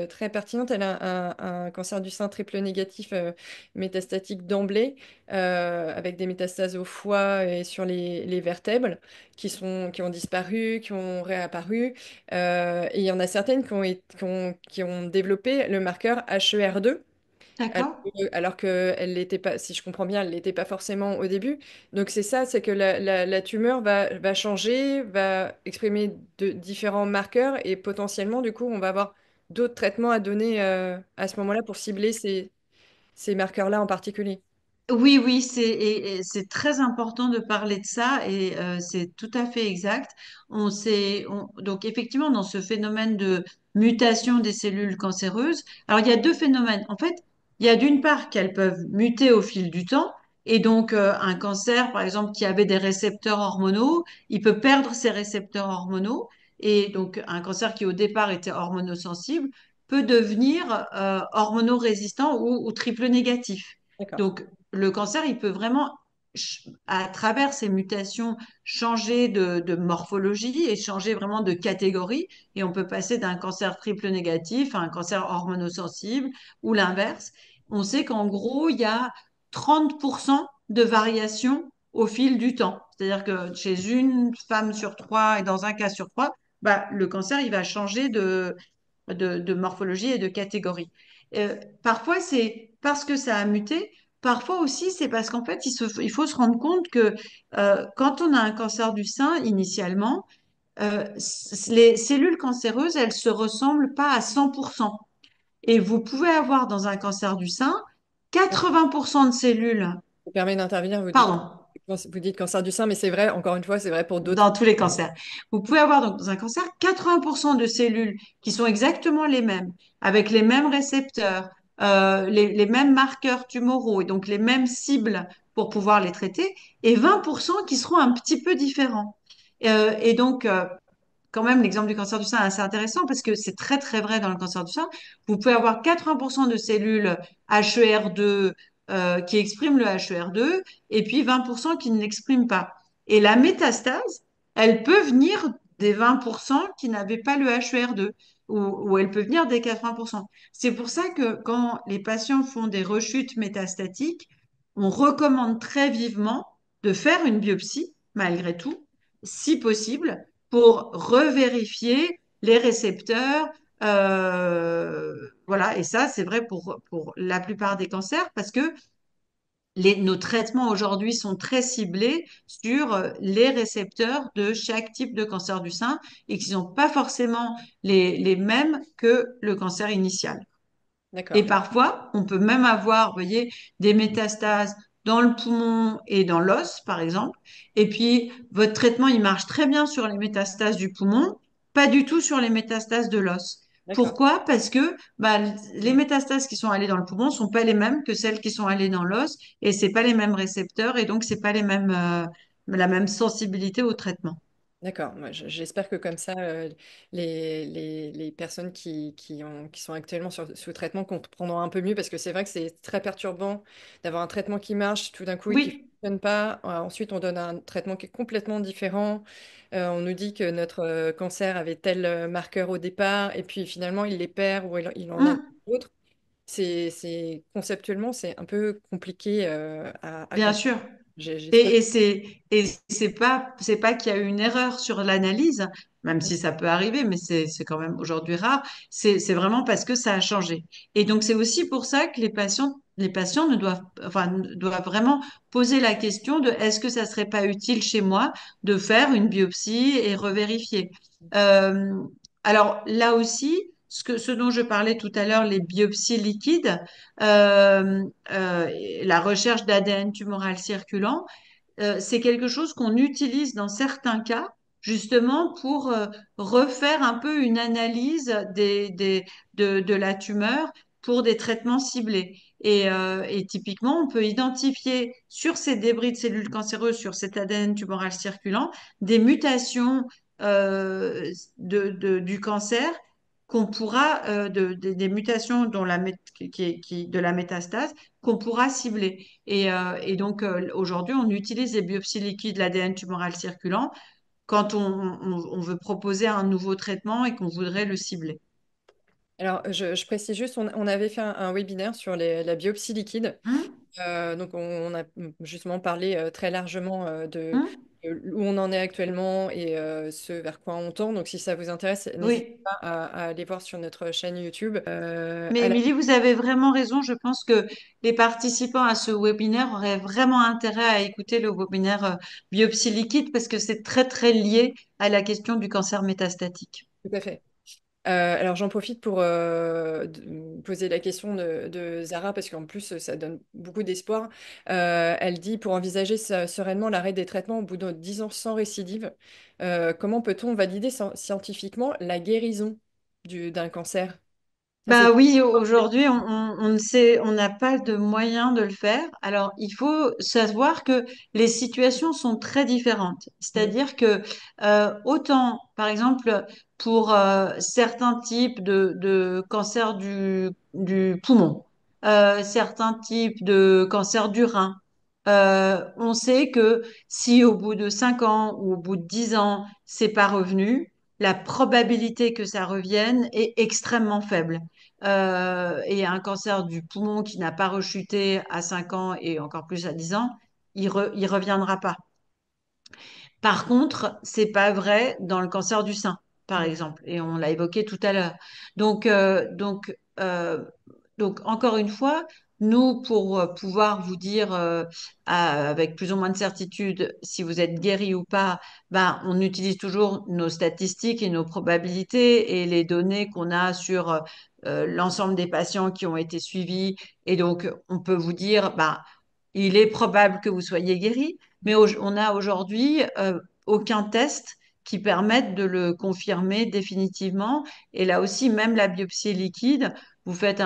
très pertinente. Elle a un cancer du sein triple négatif métastatique d'emblée, avec des métastases au foie et sur les vertèbres qui ont disparu, qui ont réapparu. Et il y en a certaines qui ont développé le marqueur HER2. D'accord? Alors que elle l'était pas, si je comprends bien, elle l'était pas forcément au début. Donc c'est ça, c'est que la tumeur va changer, va exprimer de différents marqueurs et potentiellement, du coup, on va avoir d'autres traitements à donner à ce moment-là pour cibler ces marqueurs-là en particulier. Oui, oui, et c'est très important de parler de ça et c'est tout à fait exact. Donc effectivement dans ce phénomène de mutation des cellules cancéreuses, alors il y a deux phénomènes. En fait, il y a d'une part qu'elles peuvent muter au fil du temps et donc un cancer par exemple qui avait des récepteurs hormonaux, il peut perdre ses récepteurs hormonaux et donc un cancer qui au départ était hormonosensible peut devenir hormonorésistant ou triple négatif. D'accord. Donc le cancer, il peut vraiment, à travers ces mutations, changer de morphologie et changer vraiment de catégorie. Et on peut passer d'un cancer triple négatif à un cancer hormonosensible ou l'inverse. On sait qu'en gros, il y a 30% de variation au fil du temps. C'est-à-dire que chez une femme sur trois et dans un cas sur trois, bah, le cancer, il va changer de morphologie et de catégorie. Parfois, c'est parce que ça a muté. Parfois aussi, c'est parce qu'en fait, il faut se rendre compte que quand on a un cancer du sein, initialement, les cellules cancéreuses, elles se ressemblent pas à 100%. Et vous pouvez avoir dans un cancer du sein 80% de cellules, Je me permets d'intervenir, pardon, vous dites cancer du sein, mais c'est vrai, encore une fois, c'est vrai pour d'autres. dans tous les cancers. Vous pouvez avoir donc dans un cancer 80% de cellules qui sont exactement les mêmes, avec les mêmes récepteurs, les mêmes marqueurs tumoraux et donc les mêmes cibles pour pouvoir les traiter, et 20% qui seront un petit peu différents. Et donc, quand même, l'exemple du cancer du sein est assez intéressant parce que c'est très, très vrai dans le cancer du sein. Vous pouvez avoir 80% de cellules HER2 qui expriment le HER2 et puis 20% qui ne l'expriment pas. Et la métastase, elle peut venir des 20% qui n'avaient pas le HER2 ou elle peut venir des 80%. C'est pour ça que quand les patients font des rechutes métastatiques, on recommande très vivement de faire une biopsie, malgré tout, si possible, pour revérifier les récepteurs. Voilà, et ça, c'est vrai pour la plupart des cancers parce que nos traitements aujourd'hui sont très ciblés sur les récepteurs de chaque type de cancer du sein et qui ne sont pas forcément les mêmes que le cancer initial. Et D'accord. parfois, on peut même avoir, vous voyez, des métastases dans le poumon et dans l'os, par exemple. Et puis, votre traitement, il marche très bien sur les métastases du poumon, pas du tout sur les métastases de l'os. D'accord. Pourquoi? Parce que bah, les métastases qui sont allées dans le poumon sont pas les mêmes que celles qui sont allées dans l'os, et c'est pas les mêmes récepteurs, et donc c'est pas la même sensibilité au traitement. D'accord. Moi, j'espère que comme ça, les personnes qui sont actuellement sous traitement comprendront un peu mieux parce que c'est vrai que c'est très perturbant d'avoir un traitement qui marche tout d'un coup et qui ne Oui, fonctionne pas. Ensuite, on donne un traitement qui est complètement différent. On nous dit que notre cancer avait tel marqueur au départ et puis finalement, il les perd ou il en a hum, d'autres. Conceptuellement, c'est un peu compliqué à bien comprendre. sûr. J'espère. Et c'est pas qu'il y a eu une erreur sur l'analyse, même si ça peut arriver, mais c'est quand même aujourd'hui rare. C'est vraiment parce que ça a changé. Et donc c'est aussi pour ça que les patients ne doivent enfin doivent vraiment poser la question de est-ce que ça serait pas utile chez moi de faire une biopsie et revérifier. Euh, alors là aussi, ce dont je parlais tout à l'heure, les biopsies liquides, euh, la recherche d'ADN tumoral circulant c'est quelque chose qu'on utilise dans certains cas, justement pour refaire un peu une analyse de la tumeur pour des traitements ciblés. Et typiquement, on peut identifier sur ces débris de cellules cancéreuses, sur cet ADN tumoral circulant, des mutations du cancer qu'on pourra, des mutations dont de la métastase qu'on pourra cibler. Et donc, aujourd'hui, on utilise les biopsies liquides de l'ADN tumoral circulant quand on veut proposer un nouveau traitement et qu'on voudrait le cibler. Alors, je précise juste, on avait fait un webinaire sur la biopsie liquide. Hum, Donc, on a justement parlé très largement hum. où on en est actuellement et ce vers quoi on tend. Donc, si ça vous intéresse, n'hésitez Oui. pas à aller voir sur notre chaîne YouTube. Mais Émilie, vous avez vraiment raison. Je pense que les participants à ce webinaire auraient vraiment intérêt à écouter le webinaire biopsie liquide parce que c'est très, très lié à la question du cancer métastatique. Tout à fait. Alors j'en profite pour poser la question de Zara parce qu'en plus ça donne beaucoup d'espoir. Elle dit pour envisager sereinement l'arrêt des traitements au bout de 10 ans sans récidive, comment peut-on valider scientifiquement la guérison d'un cancer? Ça Bah c'est oui, aujourd'hui, on ne sait, on n'a pas de moyen de le faire. Alors, il faut savoir que les situations sont très différentes. Mm. C'est-à-dire que autant, par exemple, pour certains types de cancers du poumon, certains types de cancers du rein, on sait que si au bout de 5 ans ou au bout de 10 ans, c'est pas revenu, la probabilité que ça revienne est extrêmement faible. Et un cancer du poumon qui n'a pas rechuté à 5 ans et encore plus à 10 ans, il reviendra pas. Par contre, c'est pas vrai dans le cancer du sein, par Mm. exemple, et on l'a évoqué tout à l'heure. Donc, euh, donc, euh, donc, encore une fois, nous, pour pouvoir vous dire avec plus ou moins de certitude si vous êtes guéri ou pas, ben, on utilise toujours nos statistiques et nos probabilités et les données qu'on a sur l'ensemble des patients qui ont été suivis. Et donc, on peut vous dire, ben, il est probable que vous soyez guéri. Mais on a aujourd'hui aucun test qui permette de le confirmer définitivement. Et là aussi, même la biopsie liquide, vous faites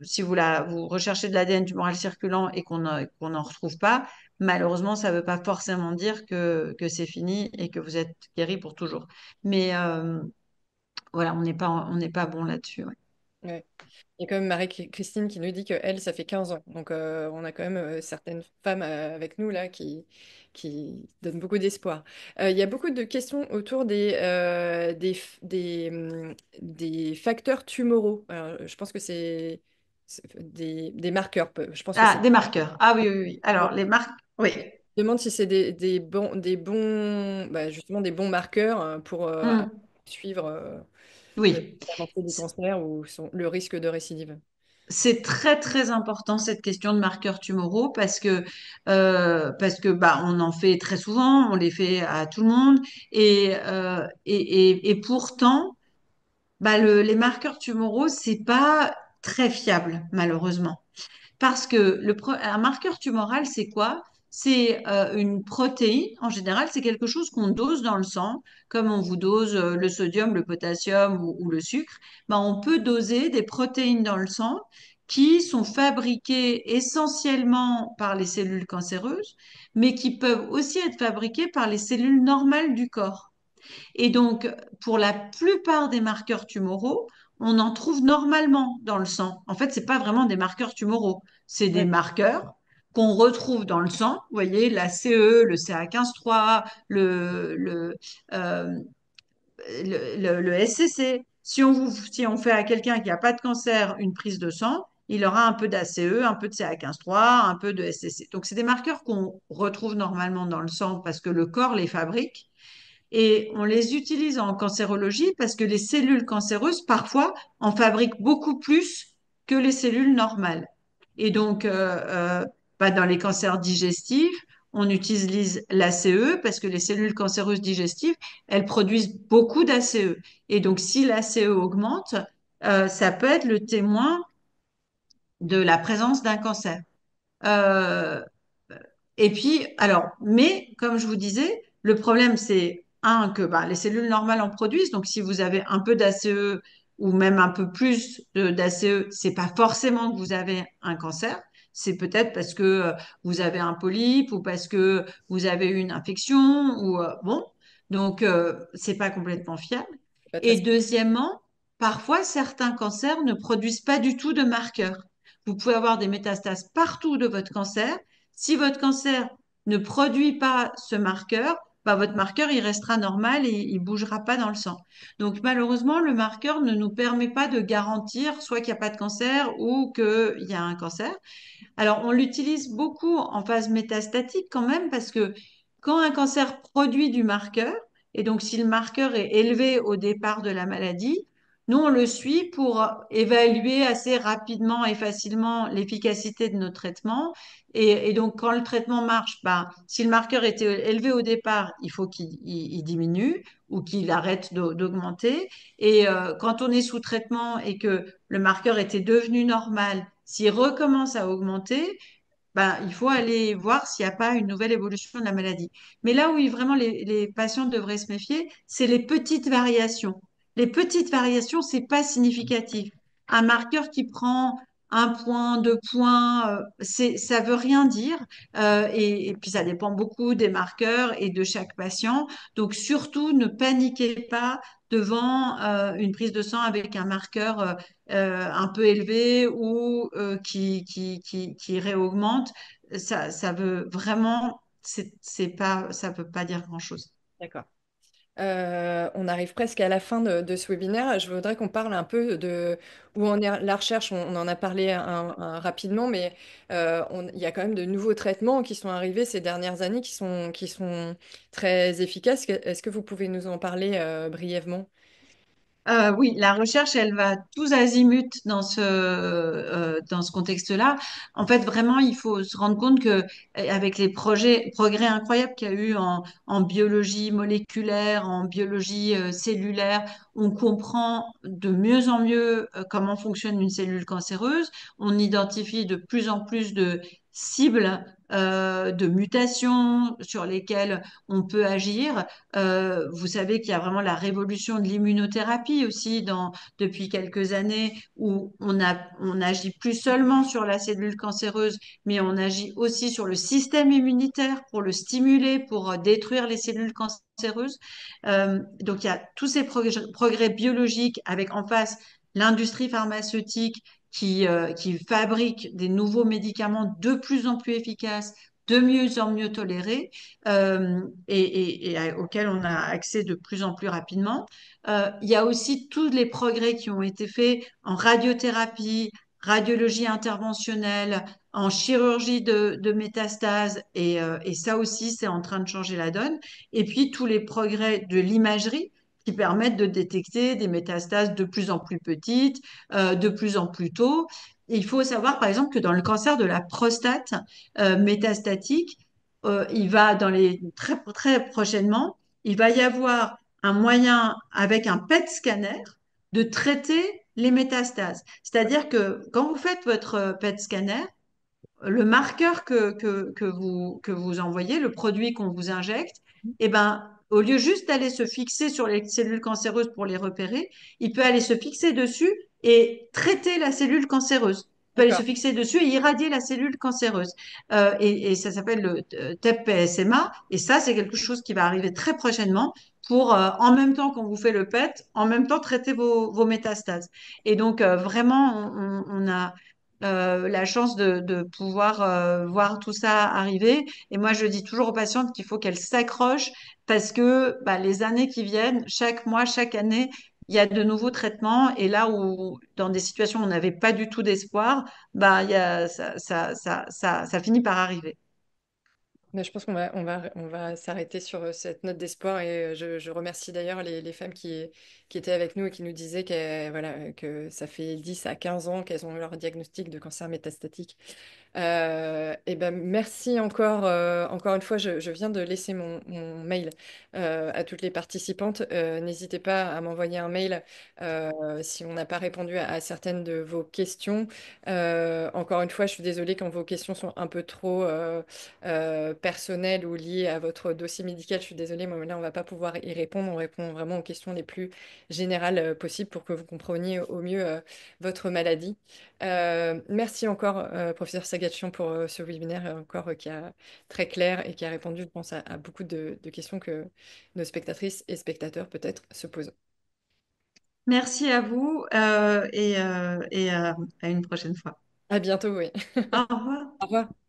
si vous recherchez de l'ADN tumoral circulant et qu'on n'en retrouve pas, malheureusement, ça ne veut pas forcément dire que c'est fini et que vous êtes guéri pour toujours. Mais voilà, on n'est pas bon là-dessus. Ouais. Ouais. Il y a quand même Marie-Christine qui nous dit que elle, ça fait 15 ans. Donc, on a quand même certaines femmes avec nous là qui donnent beaucoup d'espoir. Il y a beaucoup de questions autour des facteurs tumoraux. Alors, je pense que c'est des marqueurs. Je pense que Ah, c'est. des marqueurs. Ah oui, oui, oui. Alors, les marques, oui. Je demande si c'est bah, justement des bons marqueurs pour Hmm. suivre Oui. l'avancée du cancer ou le risque de récidive. C'est très très important cette question de marqueurs tumoraux parce que bah on en fait très souvent, on les fait à tout le monde et pourtant bah les marqueurs tumoraux c'est pas très fiable malheureusement. Parce que un marqueur tumoral, c'est quoi? C'est une protéine. En général, c'est quelque chose qu'on dose dans le sang, comme on vous dose le sodium, le potassium ou le sucre. Ben, on peut doser des protéines dans le sang qui sont fabriquées essentiellement par les cellules cancéreuses, mais qui peuvent aussi être fabriquées par les cellules normales du corps. Et donc, pour la plupart des marqueurs tumoraux, on en trouve normalement dans le sang. En fait, c'est pas vraiment des marqueurs tumoraux, c'est des Ouais. marqueurs qu'on retrouve dans le sang. Vous voyez, la CE, le CA15-3, euh, le SCC. Si on fait à quelqu'un qui n'a pas de cancer une prise de sang, il aura un peu d'ACE, un peu de CA15-3, un peu de SCC. Donc, c'est des marqueurs qu'on retrouve normalement dans le sang parce que le corps les fabrique. Et on les utilise en cancérologie parce que les cellules cancéreuses, parfois, en fabriquent beaucoup plus que les cellules normales. Et donc, bah, dans les cancers digestifs, on utilise l'ACE parce que les cellules cancéreuses digestives, elles produisent beaucoup d'ACE. Et donc, si l'ACE augmente, ça peut être le témoin de la présence d'un cancer. Euh, et puis, alors, mais comme je vous disais, le problème, c'est un, que bah, les cellules normales en produisent. Donc, si vous avez un peu d'ACE, ou même un peu plus d'ACE, c'est pas forcément que vous avez un cancer. C'est peut-être parce que vous avez un polype ou parce que vous avez une infection ou bon. Donc c'est pas complètement fiable. C'est pas très... Et deuxièmement, parfois certains cancers ne produisent pas du tout de marqueurs. Vous pouvez avoir des métastases partout de votre cancer. Si votre cancer ne produit pas ce marqueur, bah, votre marqueur, il restera normal et il bougera pas dans le sang. Donc, malheureusement, le marqueur ne nous permet pas de garantir soit qu'il n'y a pas de cancer ou qu'il y a un cancer. Alors, on l'utilise beaucoup en phase métastatique quand même parce que quand un cancer produit du marqueur, et donc si le marqueur est élevé au départ de la maladie, nous, on le suit pour évaluer assez rapidement et facilement l'efficacité de notre traitement. Et donc, quand le traitement marche, ben, si le marqueur était élevé au départ, il faut qu'il diminue ou qu'il arrête d'augmenter. Et quand on est sous traitement et que le marqueur était devenu normal, s'il recommence à augmenter, ben, il faut aller voir s'il n'y a pas une nouvelle évolution de la maladie. Mais là où vraiment les patients devraient se méfier, c'est les petites variations. Les petites variations, c'est pas significatif. Un marqueur qui prend un point, deux points, ça veut rien dire. Et puis ça dépend beaucoup des marqueurs et de chaque patient. Donc surtout, ne paniquez pas devant une prise de sang avec un marqueur un peu élevé ou qui réaugmente, ça veut vraiment, c'est pas, ça veut pas dire grand-chose. D'accord. On arrive presque à la fin de ce webinaire. Je voudrais qu'on parle un peu de où en est la recherche. On en a parlé rapidement, mais il y a quand même de nouveaux traitements qui sont arrivés ces dernières années qui sont très efficaces. Est-ce que vous pouvez nous en parler brièvement? Oui, la recherche, elle va tous azimuts dans ce contexte-là. En fait, vraiment, il faut se rendre compte que avec les progrès incroyables qu'il y a eu en biologie moléculaire, en biologie cellulaire, on comprend de mieux en mieux comment fonctionne une cellule cancéreuse. On identifie de plus en plus de cibles, de mutations sur lesquelles on peut agir. Vous savez qu'il y a vraiment la révolution de l'immunothérapie aussi depuis quelques années où on agit plus seulement sur la cellule cancéreuse, mais on agit aussi sur le système immunitaire pour le stimuler, pour détruire les cellules cancéreuses. Donc il y a tous ces progrès biologiques avec en face l'industrie pharmautique qui fabrique des nouveaux médicaments de plus en plus efficaces, de mieux en mieux tolérés auxquels on a accès de plus en plus rapidement. Il y a aussi tous les progrès qui ont été faits en radiothérapie, radiologie interventionnelle, en chirurgie de métastases, et ça aussi, c'est en train de changer la donne. Et puis tous les progrès de l'imagerie qui permettent de détecter des métastases de plus en plus petites, de plus en plus tôt. Et il faut savoir, par exemple, que dans le cancer de la prostate métastatique, il va très prochainement, il va y avoir un moyen avec un PET scanner de traiter les métastases. C'est-à-dire que quand vous faites votre PET scanner, le marqueur que vous envoyez, le produit qu'on vous injecte, eh ben, au lieu juste d'aller se fixer sur les cellules cancéreuses pour les repérer, il peut aller se fixer dessus et traiter la cellule cancéreuse. Il peut aller se D'accord. fixer dessus et irradier la cellule cancéreuse. Et ça s'appelle le TEP-PSMA. Et ça, c'est quelque chose qui va arriver très prochainement pour, en même temps qu'on vous fait le PET, en même temps traiter vos métastases. Et donc, vraiment, on a la chance de pouvoir voir tout ça arriver. Et moi, je dis toujours aux patientes qu'il faut qu'elles s'accrochent parce que bah, les années qui viennent, chaque mois, chaque année, il y a de nouveaux traitements. Et là où, dans des situations où on n'avait pas du tout d'espoir, bah, ça finit par arriver. Mais je pense on va s'arrêter sur cette note d'espoir et je remercie d'ailleurs les femmes qui étaient avec nous et qui nous disaient voilà, que ça fait 10 à 15 ans qu'elles ont eu leur diagnostic de cancer métastatique. Et ben merci encore, encore une fois, je viens de laisser mon mail à toutes les participantes. N'hésitez pas à m'envoyer un mail si on n'a pas répondu à certaines de vos questions. Encore une fois, je suis désolée quand vos questions sont un peu trop personnelles ou liées à votre dossier médical, je suis désolée, mais là, on ne va pas pouvoir y répondre. On répond vraiment aux questions les plus générales possibles pour que vous compreniez au mieux votre maladie. Merci encore, professeur Sagacchian, pour ce webinaire encore qui est très clair et qui a répondu, je pense, à beaucoup de questions que nos spectatrices et spectateurs peut-être se posent. Merci à vous et à une prochaine fois. À bientôt, oui. Au revoir. Au revoir.